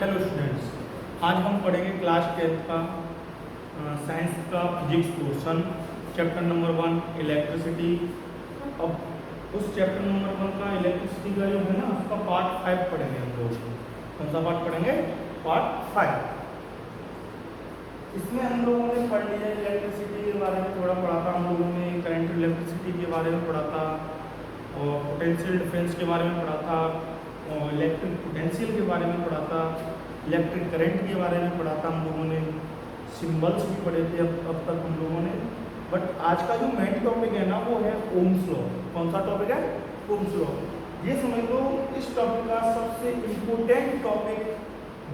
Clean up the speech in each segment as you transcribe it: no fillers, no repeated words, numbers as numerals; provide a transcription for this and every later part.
Hello students, आज हम पढ़ेंगे क्लास 10th का साइंस का physics portion, chapter number 1 electricity. अब उस चैप्टर नंबर 1 का इलेक्ट्रिसिटी का जो है ना, उसका पार्ट 5 पढ़ेंगे हम लोग। कौन सा पार्ट पढ़ेंगे? पार्ट 5। इसमें हम लोगों ने पढ़ लिया इलेक्ट्रिसिटी के बारे में, थोड़ा पढ़ा था हम लोगों ने, करंट इलेक्ट्रिसिटी के बारे में पढ़ा था और पोटेंशियल डिफरेंस के बारे में पढ़ा था और इलेक्ट्रिक पोटेंशियल के बारे में पढ़ा था, इलेक्ट्रिक करंट के बारे में पढ़ा था हम लोगों ने, सिंबल्स भी पढ़े थे अब तक हम लोगों ने। बट आज का जो मेन टॉपिक है ना, वो है ओम्स लॉ। कौन सा टॉपिक है? Ohm's law. ये समझ लो इस टॉपिक का सबसे इम्पोर्टेंट टॉपिक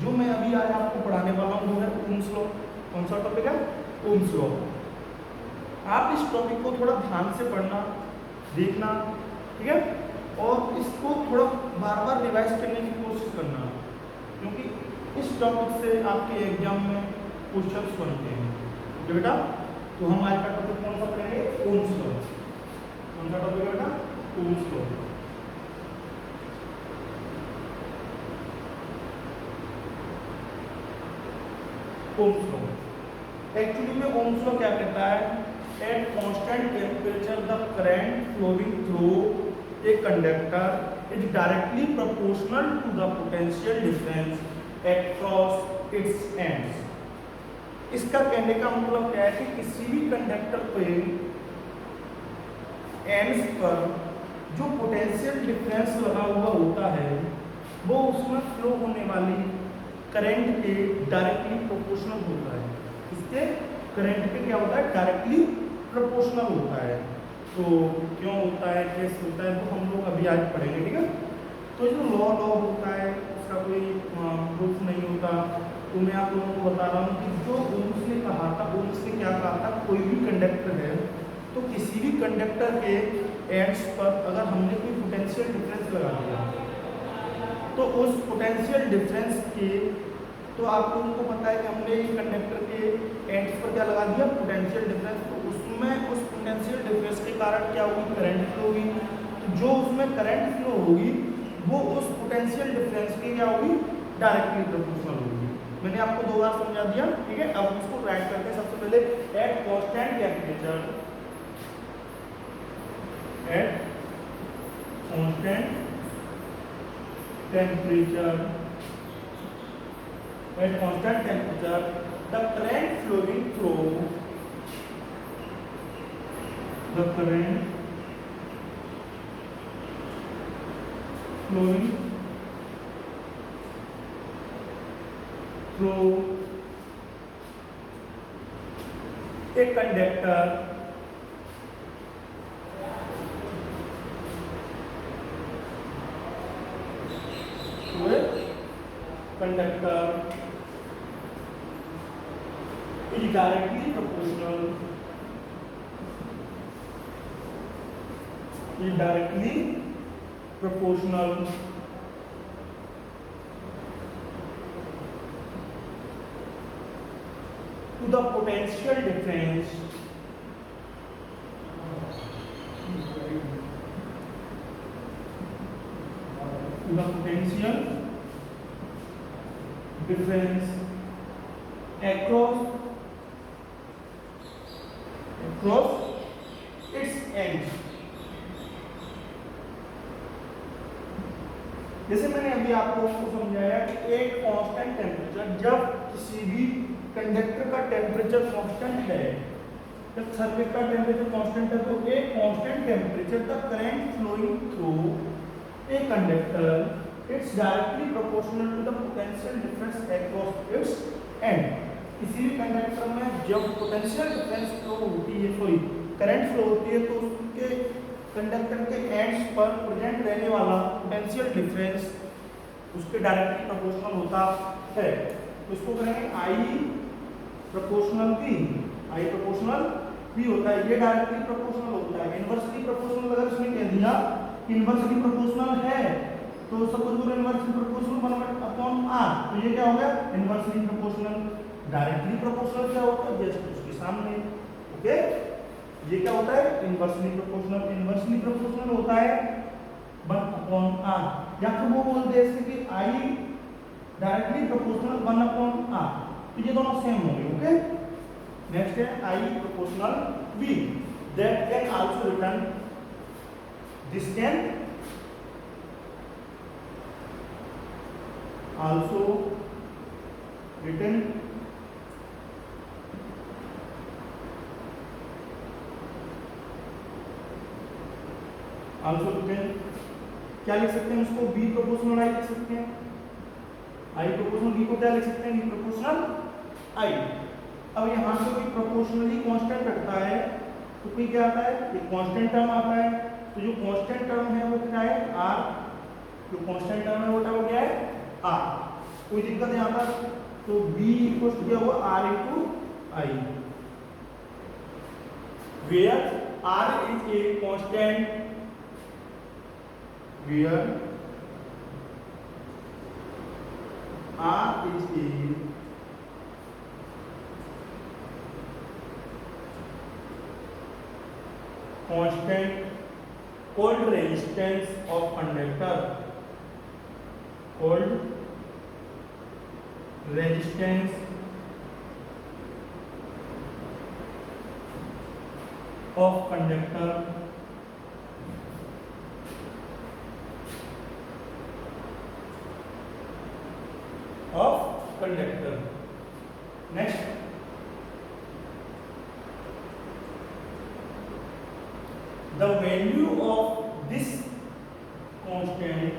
जो मैं अभी आज आपको पढ़ाने वाला हूँ वो है ओम्स लॉ। कौन सा टॉपिक है? Ohm's law. आप इस टॉपिक को थोड़ा ध्यान से पढ़ना, देखना, ठीक है, और इसको थोड़ा बार बार रिवाइज करने की कोशिश करना, क्योंकि इस टॉपिक से आपके एग्जाम में क्वेश्चंस बनते हैं। तो बेटा, तो हम आज का टॉपिक कौन सा पढ़ेंगे? Ohm's law. कौन सा टॉपिक है बेटा? Ohm's law. Ohm's law actually में ओम्स लॉ क्या कहता है? At constant temperature the current flowing through a conductor is directly proportional to the potential difference across its ends। इसका कहने का मतलब क्या है कि किसी भी कंडक्टर पे एंड्स पर जो पोटेंशियल डिफरेंस लगा हुआ होता है वो उसमें फ्लो होने वाली करंट के डायरेक्टली प्रोपोर्शनल होता है। इसके करंट के क्या होता है? डायरेक्टली प्रोपोर्शनल होता है। तो क्यों होता है, कैसे होता है, तो हम लोग अभी आज पढ़ेंगे, ठीक है। तो जो लॉ होता है उसका कोई प्रूफ नहीं होता, तो मैं आप लोगों को बता रहा हूँ कि जो ओम्स ने कहा था, ओम्स ने क्या कहा था, कोई भी कंडक्टर है तो किसी भी कंडक्टर के एंड्स पर अगर हमने कोई पोटेंशियल डिफरेंस लगा दिया तो उस पोटेंशियल डिफरेंस के, तो आप लोगों को पता है कि हमने कंडक्टर के एंड्स पर क्या लगा दिया? Potential difference. तो उसमें उस पोटेंशियल डिफरेंस के कारण क्या होगी? करंट फ्लो होगी। तो जो उसमें करंट फ्लो होगी वो उस पोटेंशियल डिफरेंस की क्या होगी? डायरेक्टली प्रोपोर्शनल होगी। मैंने आपको 2 बार समझा दिया, ठीक है। अब इसको राइट करते हैं। सबसे पहले eight constant temperature, eight constant temperature, at constant temperature the current flowing through the current flowing through a conductor is directly proportional to the potential difference across its ends। जैसे मैंने अभी आप लोगों को समझाया कि एक कांस्टेंट टेम्परेचर, जब किसी भी कंडक्टर का टेम्परेचर कांस्टेंट है, जब सर्किट का टेम्परेचर कांस्टेंट है, तो एक constant temperature the current flowing through a conductor it's directly proportional to the potential difference across its end. किसी भी कंडक्टर में जब पोटेंशियल डिफरेंस फ्लो होती है, सॉरी करंट फ्लो होती है, तो उसके कंडक्टर के एंड्स पर प्रेजेंट रहने वाला पोटेंशियल डिफरेंस उसके डायरेक्टली प्रोपोर्शनल होता है। तो इसको करेंगे आई प्रोपोर्शनल भी, आई प्रोपोर्शनल भी होता है, ये डायरेक्टली प्रोपोर्शनल होता है। इनवर्सली प्रोपोर्शनल अगर इसने कह दिया कि इनवर्सली प्रोपोर्शनल है, तो सपोज करो इनवर्सली प्रोपोर्शनल 1/r, तो ये क्या हो गया? Inversely proportional. डायरेक्टली प्रोपोर्शनल क्या होता है? जस्ट उसके सामने, ओके। ये क्या होता है? Inversely proportional. इनवर्सली प्रोपोर्शनल होता है 1/r, या फिर वो बोल दे जैसे कि I डायरेक्टली प्रोपोर्शनल 1/r, तो ये दोनों सेम होंगे। ओके, नेक्स्ट है I proportional V, that can also return, this can also return also return, क्या लिख सकते हैं उसको, B प्रोपोर्शनल I लिख सकते हैं, I प्रोपोर्शनल B को क्या लिख सकते हैं, B प्रोपोर्शनल I। अब यहाँ से कोई प्रोपोर्शनली कांस्टेंट रखता है तो कोई क्या आता है, एक कांस्टेंट टर्म आता है, तो जो कांस्टेंट टर्म है वो क्या है, R, जो कांस्टेंट टर्म है वो क्या है, R। कोई दिक्कत यहाँ पर, तो B इक्वल टू क्या हुआ, R into I, where R is a constant, where R is a constant called resistance of conductor, called resistance of conductor of conductor। Next, the value of this constant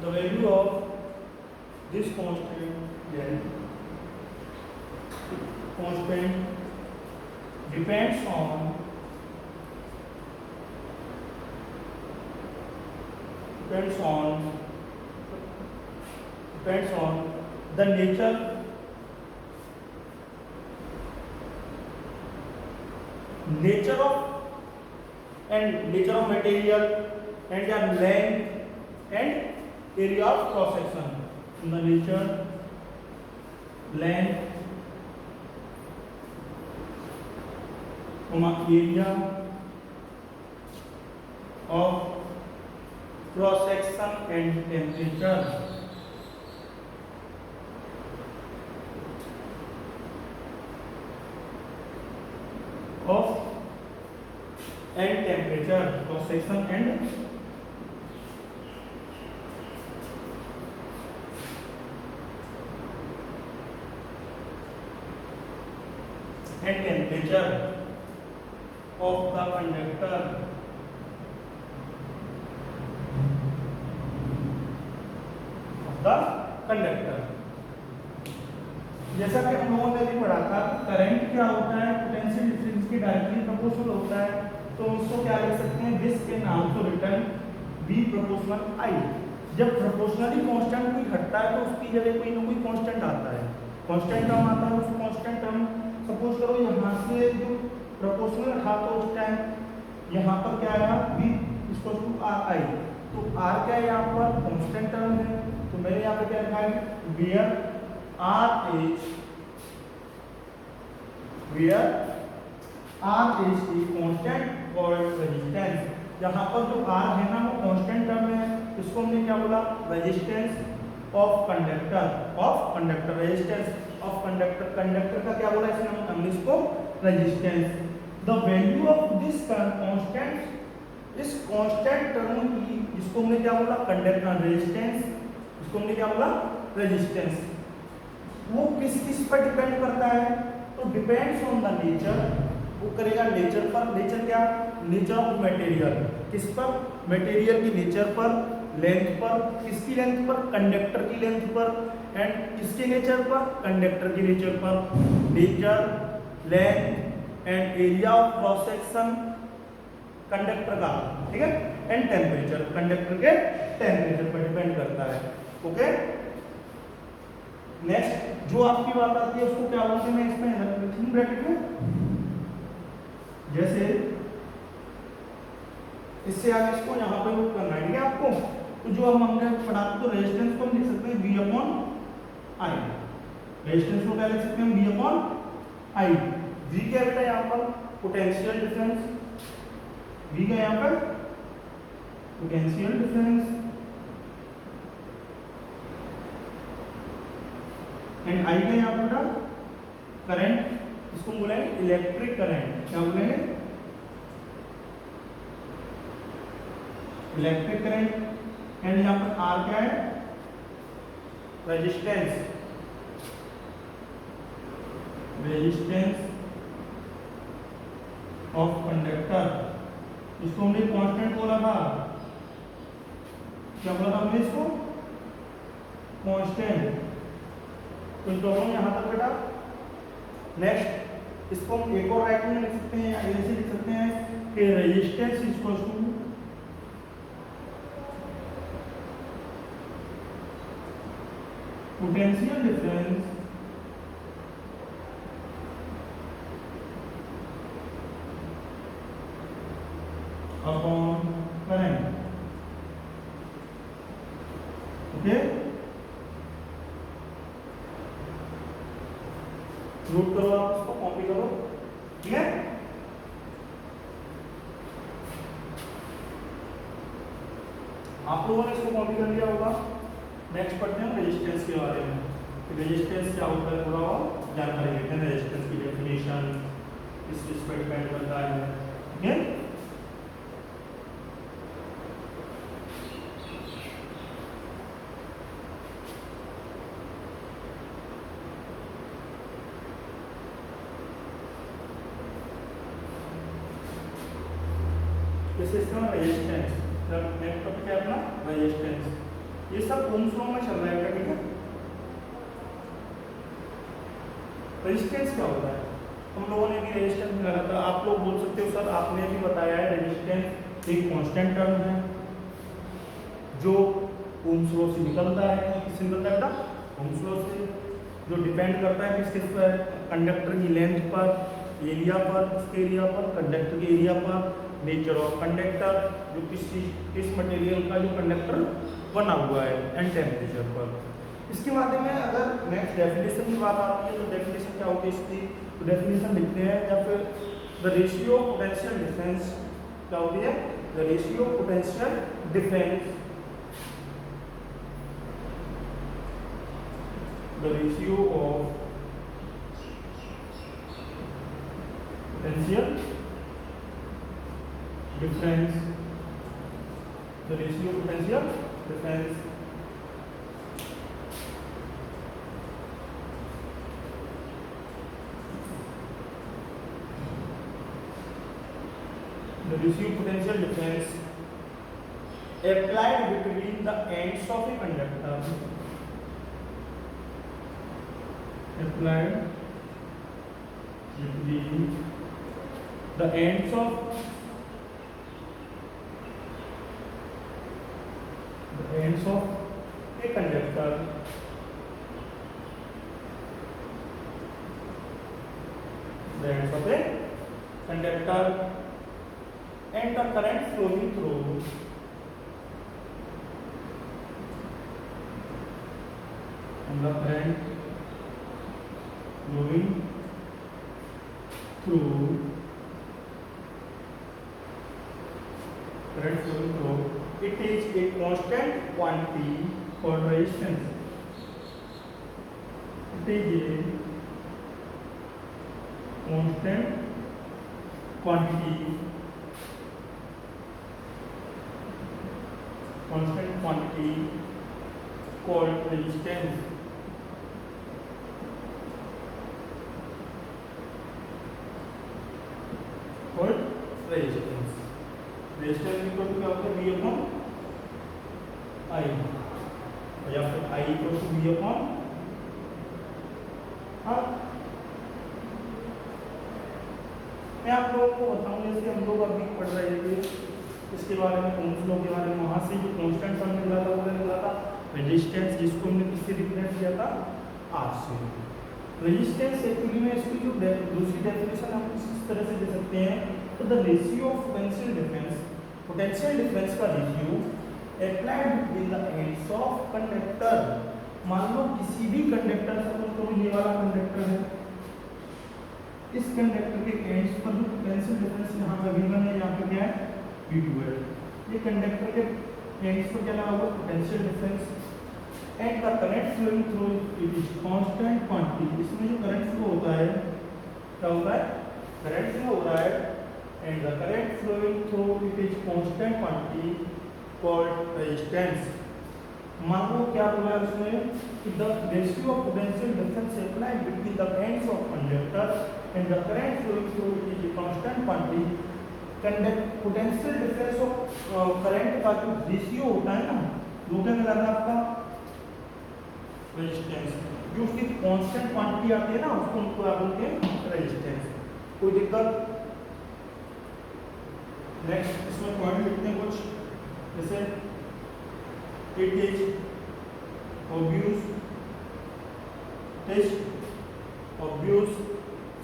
the value of this constant depends on the nature of material and their length and area of cross section, the nature, length, area of cross section and temperature of and temperature, cross section and temperature of the conductor जैसा कि हम लोगों ने भी पढ़ा था, current क्या होता है, पोटेंशियल डिफरेंस के डायरेक्टली प्रोपोर्शनल होता है, तो उसको क्या लिख सकते हैं, this can also return B proportional I। जब प्रोपोर्शनली कांस्टेंट कोई घटता है तो उसकी जगह कोई ना कोई कांस्टेंट आता है, कांस्टेंट टर्म आता है, उस कांस्टेंट टर्म सपोज करो यहाँ से जो प्रोपोर्शनल था तो उस टाइम यहाँ पर क्या आया, B इक्वल टू RI, तो R क्या है यहाँ पर, कांस्टेंट टर्म है, तो मैंने यहाँ पे क्या लिखा है, where R is a constant called resistance। यहाँ पर जो R है ना वो कांस्टेंट टर्म है, इसको हमने क्या बोला, resistance of conductor, resistance of conductor का क्या बोला इसने, हमने इसको resistance. The value of this constant, इस कांस्टेंट टर्म की, जिसको हमने क्या बोला, कंडक्टर रेजिस्टेंस, इसको हमने क्या बोला, रेजिस्टेंस, वो किस पर डिपेंड करता है, तो डिपेंड्स ऑन द नेचर, वो करेगा नेचर पर, नेचर क्या, नेचर ऑफ मटेरियल, किस पर, मटेरियल की नेचर पर, लेंथ पर, किसकी लेंथ पर, कंडक्टर की लेंथ पर, एंड किसके नेचर पर, कंडक्टर की नेचर पर, nature, length and area of cross section conductor का, ठीक है, एंड टेम्परेचर, कंडक्टर के टेम्परेचर पर डिपेंड करता है। ओके, नेक्स्ट जो आपकी बात आती है उसको क्या बोलते हैं, इसमें ब्रैकेट में, जैसे इससे आगे इसको यहाँ पे वो करना है आपको, तो जो हमने पढ़ा तो रेजिस्टेंस को हम लिख सकते हैं V अपॉन I, रेजिस्टेंस को क्या लिख सकते हैं, V अपॉन I, V क्या बेटा यहाँ पर पोटेंशियल डिफरेंस, V का यहाँ पर पोटेंशियल डिफरेंस एंड I का यहाँ पर करंट, इसको बोलेंगे इलेक्ट्रिक करंट, क्या बोलेंगे इलेक्ट्रिक करंट। एंड यहाँ पर R क्या है रेजिस्टेंस, रेजिस्टेंस ऑफ कंडक्टर, इसको हमने कांस्टेंट बोला था, क्या बोला था हमने इसको कांस्टेंट। तो प्रॉब्लम यहाँ तक बेटा। नेक्स्ट इसको हम एक और राइटिंग में लिख सकते हैं या ऐसे लिख सकते हैं कि resistance is equal to potential difference upon current. Okay, note करो, आप इसको कॉपी करो, ठीक है। आप लोगों ने इसको कॉपी कर लिया होगा। नेक्स्ट पढ़ते हैं रेजिस्टेंस के बारे में, रेजिस्टेंस क्या होता है थोड़ा और जानकारी लेते हैं। रेजिस्टेंस की डेफिनेशन इस चीज पर डिपेंड करता है, ठीक है। इसका रेजिस्टेंस, नेक्स्ट टॉपिक है अपना रेजिस्टेंस। ये सब ओम्स लॉ में चल रहा है, ठीक है। रेजिस्टेंस क्या होता है, हम लोगों ने भी रेजिस्टेंस निकाला था। आप लोग बोल सकते हो सर आपने भी बताया है रेजिस्टेंस एक कांस्टेंट टर्म है जो ओम्स लॉ से निकलता है। किससे निकलता है बेटा, ओम्स लॉ से, जो डिपेंड करता है किस पर, कंडक्टर की लेंथ पर, एरिया पर, किसके एरिया पर, कंडक्टर के एरिया पर, नेचर ऑफ कंडक्टर, जो किस मटेरियल का जो कंडक्टर बना हुआ है, एंड टेम्परेचर पर। इसके बारे में अगर नेक्स्ट डेफिनेशन की बात आती है तो डेफिनेशन क्या होती है इसकी, तो डेफिनेशन लिखते हैं, या फिर the ratio of potential difference क्या होती है, the ratio of potential difference, the ratio of potential difference, the ratio of potential difference, the ratio of potential difference applied between the ends of a conductor, applied between the ends of ends of a conductor, the ends of a conductor and the current flowing through, and the current flowing through, current flowing through, it is a constant quantity for resistance. It is a constant quantity called resistance. Called resistance. Resistance equal to क्या होता है, V upon I, या फिर I equal to V upon R। मैं आप लोगों को बताऊं, जैसे हम लोग अभी पढ़ रहे थे इसके बारे में, ओम्स लॉ के बारे में, वहां से जो कांस्टेंट टर्म निकला था वो निकला था रेजिस्टेंस, जिसको हमने किससे रिप्रेजेंट किया था, R से। रेजिस्टेंस एक्चुअली में इसकी जो दूसरी डेफिनेशन हम इस तरह से दे सकते हैं, तो the ratio of potential difference, potential difference का ratio applied between the ends of conductor. मान लो किसी भी कंडक्टर, सपोज करो ये वाला कंडक्टर है, इस कंडक्टर के एंड्स पर जो पोटेंशियल डिफरेंस यहाँ पे V1 है, यहाँ पे क्या है V2 है। ये कंडक्टर के एंड्स पर क्या लगा हुआ potential difference and the current flowing through it is constant quantity. इसमें जो करंट फ्लो होता है क्या होता है, करंट फ्लो हो रहा है and the current flowing through it is constant quantity called resistance. मान लो क्या बोला है उसमें कि the ratio of potential difference applied between the ends of conductor and the current flowing through it is constant quantity. Conduct potential difference of current का जो ratio होता है ना, वो क्या कहलाता है आपका रेजिस्टेंस। जो उसकी कांस्टेंट क्वांटिटी आती है ना, उसको उनको आप बोलते हैं रेजिस्टेंस। कोई दिक्कत? नेक्स्ट इसमें पॉइंट लिखते हैं कुछ, जैसे it is obvious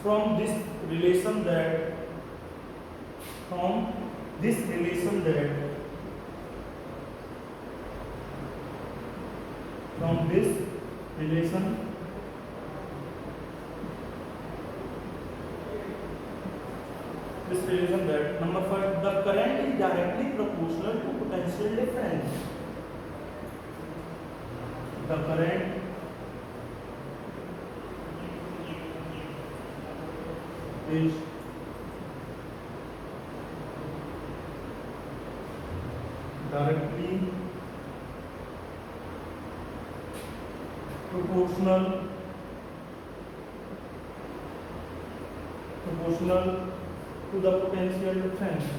from this relation that number 5 the current is directly proportional to potential difference. The current is directly proportional to the potential difference.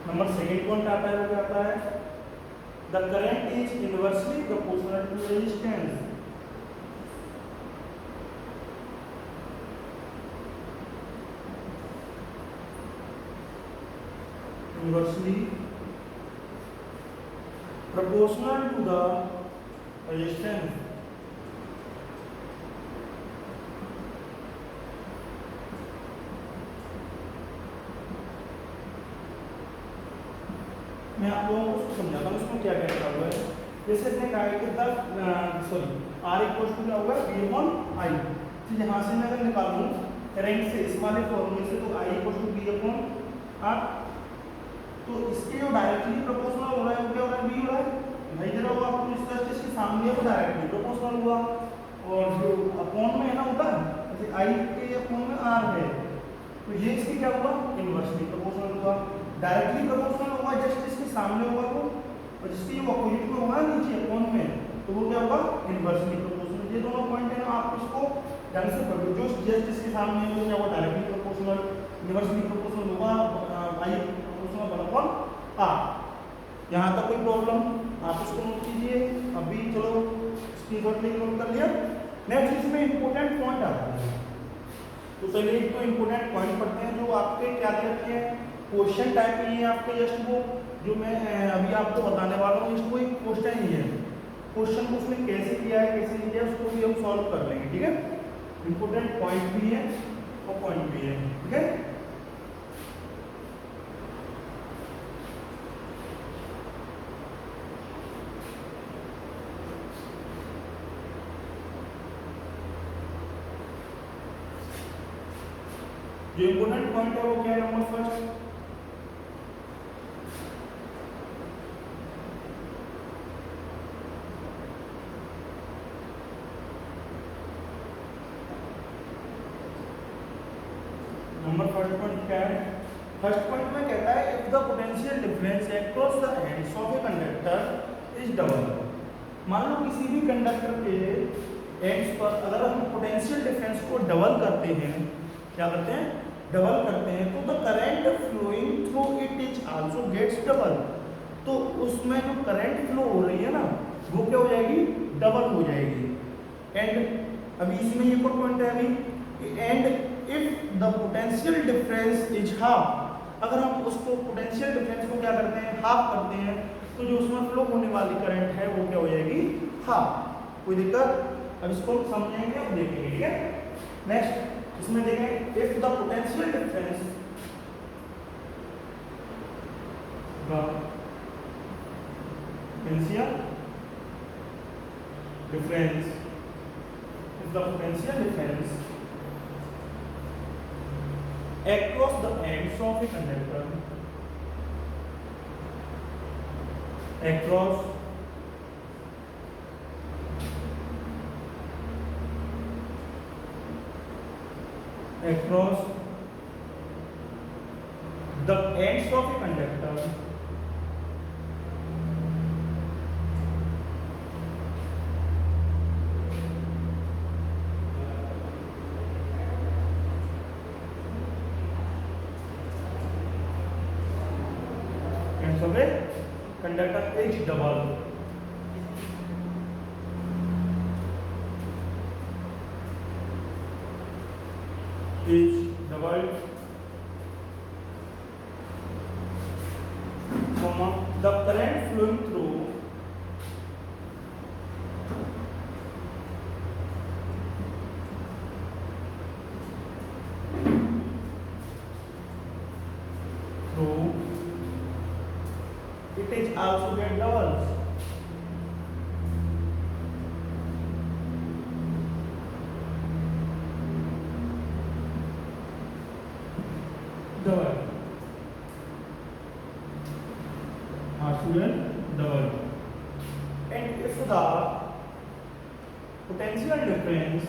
Number second point आता है, वो क्या आता है, the current is inversely proportional to resistance. Inversely proportional to the resistance. मैं आप लोगों को समझाता हूँ इसमें क्या कहता हुआ है। जैसे इसने कहा है कि R इक्वल टू क्या होगा V/I। तो यहाँ से मैं अगर निकालूँ करंट से इस वाले फॉर्मूले से, तो I इक्वल टू V/R। तो इसके जो डायरेक्टली प्रोपोर्शनल हो रहा है वो क्या हो रहा है, V हो रहा है। भाई जरा वो आपको इस तरह से इसके सामने वो डायरेक्टली प्रोपोर्शनल हुआ, और जो अपॉन में है ना होता है, जैसे I के अपॉन में R है, तो ये इसकी क्या हुआ इनवर्सली प्रोपोर्शनल हुआ। डायरेक्टली प्रोपोर्शनल होगा जस्ट इसके सामने होगा तो, और जिसकी जो अपोजिट में होगा नीचे अपॉन में, तो वो क्या होगा इनवर्सली प्रोपोर्शनल। ये दोनों पॉइंट है ना, आप इसको ढंग से पढ़ो। जो जस्ट इसके सामने है वो क्या होगा डायरेक्टली प्रोपोर्शनल, इनवर्सली प्रोपोर्शनल होगा I प्रोपोर्शनल अपॉन R। यहाँ तक कोई प्रॉब्लम? आप इसको नोट कीजिए अभी। चलो स्क्रीनशॉट लेके नोट कर लिया। नेक्स्ट इसमें इंपॉर्टेंट पॉइंट आता है, तो पहले एक तो इंपॉर्टेंट पॉइंट पढ़ते हैं जो आपके क्या दे रखे हैं, क्वेश्चन टाइप में है आपके। जस्ट वो जो मैं अभी आपको बताने वाला हूँ, जस्ट वो एक क्वेश्चन ही है। क्वेश्चन को उसने कैसे किया है कैसे नहीं किया उसको भी हम सॉल्व कर लेंगे, ठीक है। इंपॉर्टेंट पॉइंट भी है और पॉइंट भी है, ठीक है। जो इंपॉर्टेंट पॉइंट है वो क्या है, number first, number first point क्या है। फर्स्ट पॉइंट में कहता है if the potential difference across the ends of a conductor is double. मान लो किसी भी कंडक्टर के एंड्स पर अगर हम पोटेंशियल डिफरेंस को डबल करते हैं, क्या करते हैं डबल करते हैं, तो the current flowing through it is also gets double. तो उसमें जो करंट फ्लो हो रही है ना वो क्या हो जाएगी डबल हो जाएगी। एंड अभी इसमें ये पॉइंट है अभी, and if the potential difference is half, अगर हम उसको पोटेंशियल डिफरेंस को क्या करते हैं हाफ करते हैं, तो जो उसमें फ्लो होने वाली करंट है वो क्या हो जाएगी हाफ। कोई दिक्कत? अब इसको समझेंगे और देखेंगे, ठीक है। नेक्स्ट इसमें देखें if the potential difference potential difference, if the potential difference across the ends of a conductor, across the ends of a conductor ends of a conductor H double comma the current flowing through it is also get doubles. Double. Student double. And if the potential difference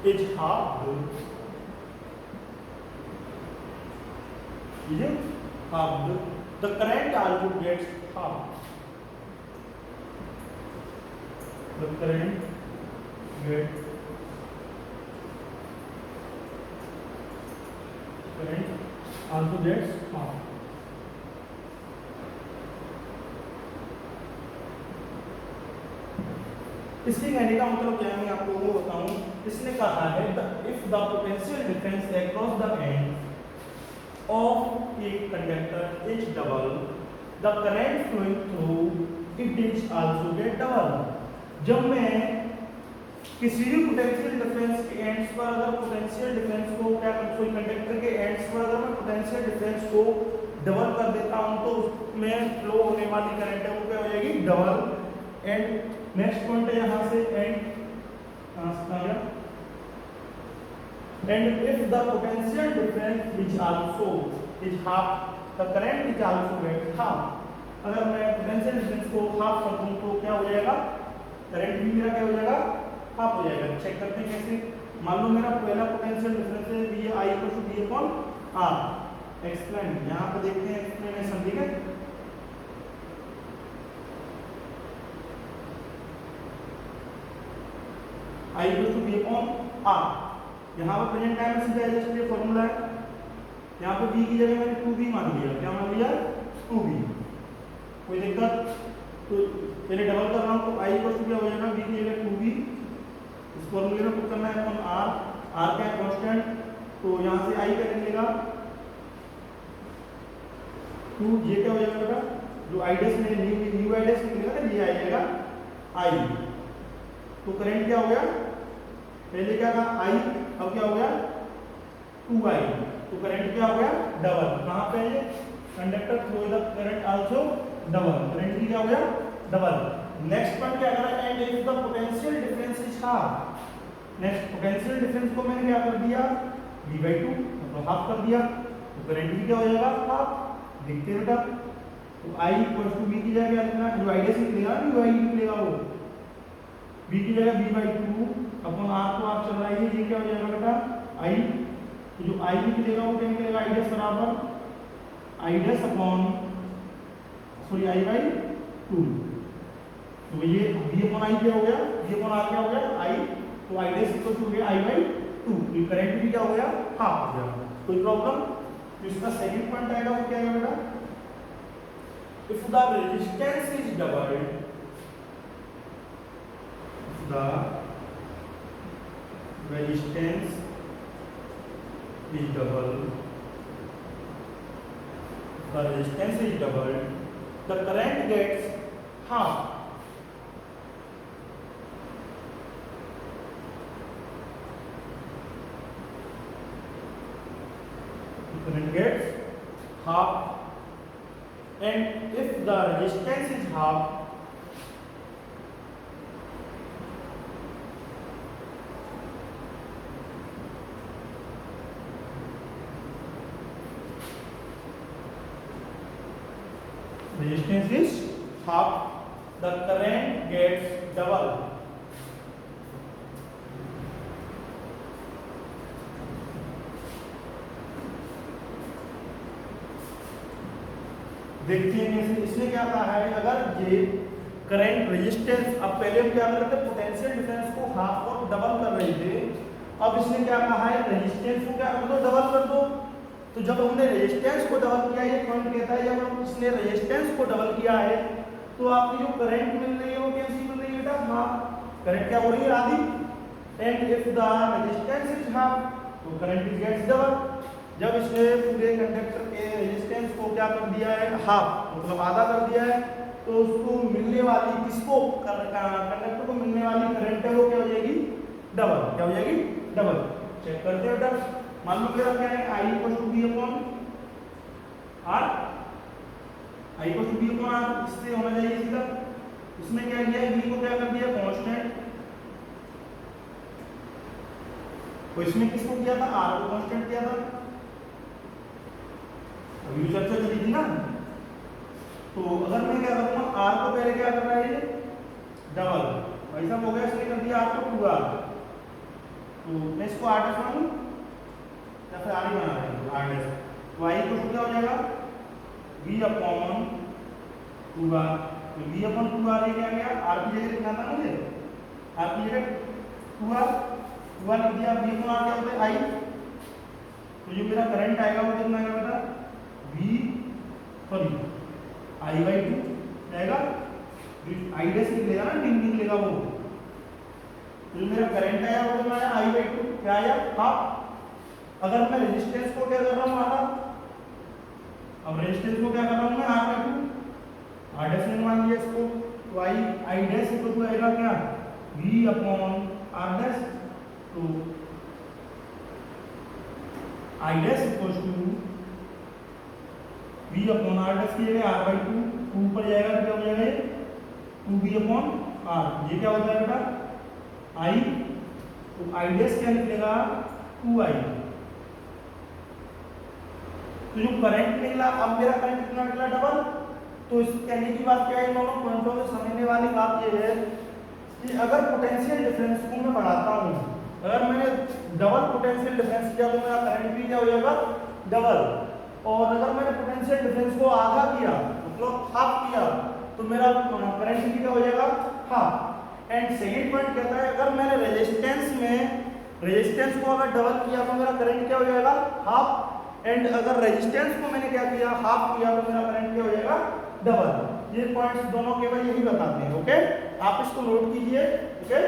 is halved, the current also gets halved. The current also gets halved. इसके कहने का मतलब क्या है, मैं आपको वो बताऊं। इसने कहा है if the potential difference across the end of a conductor is double, the current flowing through it is also get double. जब मैं किसी भी पोटेंशियल डिफरेंस के एंड्स पर अगर पोटेंशियल डिफरेंस को क्या कोई कंडक्टर के एंड्स पर अगर मैं पोटेंशियल डिफरेंस को डबल कर देता हूं तो उसमें फ्लो होने वाली करंट है वो क्या हो जाएगी डबल। एंड नेक्स्ट पॉइंट है यहां से and and if the potential difference is also is half, the current is also get half. अगर मैं पोटेंशियल डिफरेंस को हाफ कर दूं तो क्या हो जाएगा, करंट भी मेरा क्या हो जाएगा हाफ हो जाएगा। चेक करते हैं कैसे। मान लो मेरा पहला पोटेंशियल डिफरेंस है V I = V upon R। Explain यहां पे देखते हैं एक्सप्लेनेशन, ठीक है। I = V upon R, यहाँ पर प्रेजेंट टाइम में सीधा एडजस्ट के फॉर्मूला है। यहाँ पे v की जगह मैंने 2v मान लिया। क्या मान लिया 2v। कोई दिक्कत तो पहले डबल कर रहा हूँ तो i = क्या हो जाएगा v की जगह 2v। इस फॉर्मूले में पुट करना है अपन r क्या है कांस्टेंट, तो यहाँ से i क्या निकलेगा 2, ये क्या हो जाएगा बेटा जो i डैश में न्यू i डैश निकलेगा ना ये आ जाएगा i। तो करंट क्या हो गया, पहले क्या था i, अब क्या हो गया 2i, तो करंट क्या हो गया डबल। कहां पे है conductor flow the current also double, current भी क्या हो गया डबल। नेक्स्ट पॉइंट क्या करा and if the potential difference is half. Next potential difference को मैंने क्या कर दिया v/2 मतलब हाफ कर दिया, तो करंट भी क्या हो जाएगा हाफ। देखते हैं बेटा तो i = v की जगह क्या लिखना, जो i से निकलेगा ना v निकलेगा वो v की जगह v/2 अपन r को आप चल रहा है ये क्या हो जाएगा बेटा i, तो जो i निकलेगा वो क्या निकलेगा i डैश बराबर i dash upon sorry i/2। तो ये v अपॉन i क्या हो गया, v अपॉन r क्या हो गया i, तो i डैश इक्वल टू हो गया i/2। ये करंट भी क्या हो गया हाफ हो गया। कोई प्रॉब्लम। तो इसका सेकंड पॉइंट आएगा वो क्या है बेटा, if the resistance is doubled, the resistance is double the resistance is doubled, the current gets half. The current gets half, and if the resistance is half, resistance is half, the current gets double. देखिए इसमें क्या कहा है, अगर ये current resistance, अब पहले हम क्या कर रहे थे, पोटेंशियल डिफरेंस को हाफ और डबल कर रहे थे, अब इसने क्या कहा है, रेजिस्टेंस को क्या कर दो, डबल कर दो। तो जब हमने रेजिस्टेंस को डबल किया, ये पॉइंट कहता है जब इसने रेजिस्टेंस को डबल किया है तो आपकी जो करंट मिल रही है वो कैसी मिल रही है बेटा, हाफ। करंट क्या हो रही है, आधी। And if the resistance is half तो करंट इज गेट्स डबल। जब इसने पूरे कंडक्टर के रेजिस्टेंस को क्या कर दिया है, हाफ मतलब आधा कर दिया है, तो उसको मिलने वाली, किसको, कंडक्टर को मिलने वाली करंट है वो क्या हो जाएगी, डबल। क्या हो जाएगी, डबल। चेक करते हैं बेटा, मान लो मेरा क्या है, I equal to B upon R, I equal to B upon R, इससे होना चाहिए इसका। इसमें क्या किया है, V को क्या कर दिया, कांस्टेंट। तो इसमें किसको किया था, R को कांस्टेंट किया था। अभी चर्चा चली थी ना। तो अगर मैं क्या करूंगा, R को पहले क्या कर रहा है, ये डबल, वैसा हो गया, इसने कर दिया R को 2R। तो मैं इसको R डैश मानूं या फिर R ही बना रहे हैं, R डैश। तो I को क्या हो जाएगा, V अपॉन 2R। तो V अपॉन 2R ये क्या गया, R की जगह लिखना था मुझे, R की जगह 2R लिख दिया। V अपॉन R क्या होता है, I। तो जो मेरा करंट आएगा वो कितना आएगा बेटा, I/2 आएगा। I डैश निकलेगा ना, नहीं निकलेगा वो। तो मेरा करंट आया वो कितना आया, I/2 क्या आया, हाफ। अगर मैं रेजिस्टेंस को क्या कर रहा हूँ, आधा। अब रेजिस्टेंस को क्या कर रहा हूँ मैं, R/2, R डैश ने मान लिया इसको। तो I डैश इक्वल टू आएगा क्या, V अपॉन R डैश। तो I dash equal to V upon R dash की जगह R/2, 2 पर जाएगा तो क्या हो जाएगा, ये 2V अपॉन R। ये क्या होता है बेटा, I। तो I डैश क्या निकलेगा, 2I। तो जो करंट निकला, अब मेरा करंट कितना निकला, डबल। तो इस कहने की बात क्या है, इन दोनों पॉइंटों में समझने वाली बात ये है कि अगर पोटेंशियल डिफरेंस को मैं बढ़ाता हूँ, अगर मैंने डबल पोटेंशियल डिफरेंस किया तो मेरा करंट भी क्या हो जाएगा, डबल। और अगर मैंने पोटेंशियल डिफरेंस को आधा किया, मतलब हाफ किया, तो मेरा करंट भी क्या हो जाएगा, हाफ। एंड सेकंड पॉइंट कहता है, अगर मैंने रेजिस्टेंस को अगर डबल किया तो मेरा करंट क्या हो जाएगा, हाफ। एंड अगर रेजिस्टेंस को मैंने क्या किया, हाफ किया, तो मेरा करंट क्या हो जाएगा, डबल। ये पॉइंट्स दोनों केवल यही बताते हैं। ओके, आप इसको नोट कीजिए। ओके,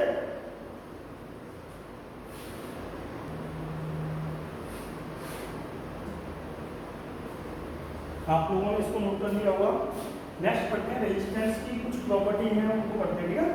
आप लोगों ने इसको नोट कर लिया होगा। नेक्स्ट पढ़ते हैं, रेजिस्टेंस की कुछ प्रॉपर्टी है उनको पढ़ते हैं, ठीक है।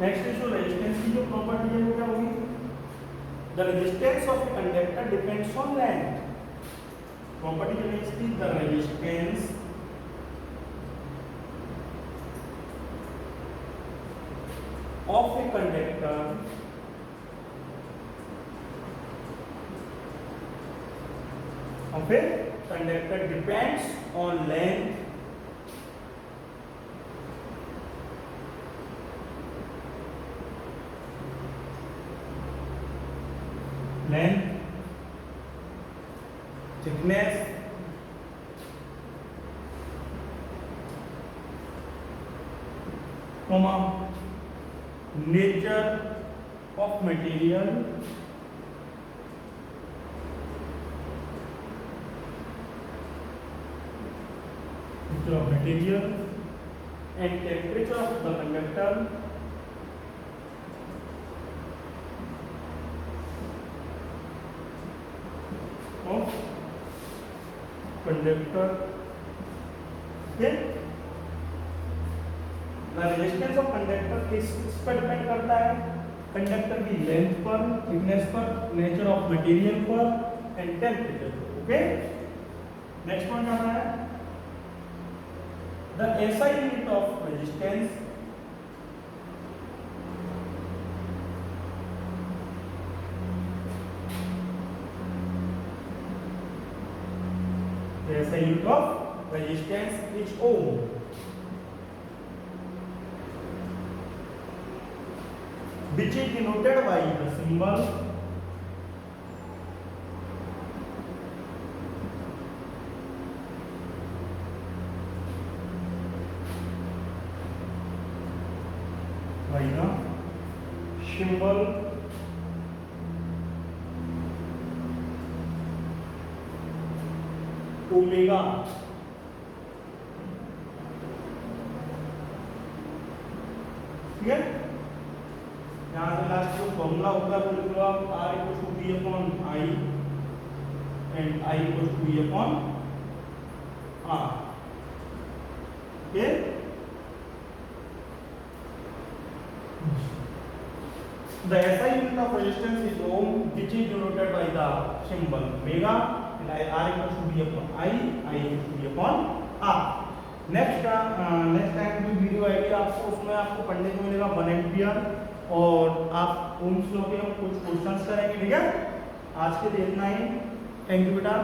नेक्स्ट इज रेजिस्टेंस की जो प्रॉपर्टी है वो क्या होगी, the resistance of a conductor depends on length. Property जो है इसकी, the resistance of a conductor depends on length thickness comma nature of material and temperature of the conductor okay. The resistance of conductor किस पर depend करता है? Conductor की length पर, thickness पर, नेचर ऑफ मटेरियल पर एंड टेम्परेचर पर। Okay, next point आता है the SI unit of resistance is ohm, which is denoted by the symbol omega. ठीक है, यहां से लास्ट जो फॉर्मूला होगा वो लिख लो आप, R equal to V upon I and I equal to V upon R। Okay, the SI unit of resistance is ohm, which is denoted by the symbol omega, and R equals to V upon I equals to V upon R। Next time की video आएगी आपको, उसमें आपको पढ़ने को मिलेगा 1 ampere और आप ओम्स लॉ के हम कुछ क्वेश्चंस करेंगे। ठीक है, आज के लिए इतना ही। थैंक यू बेटा।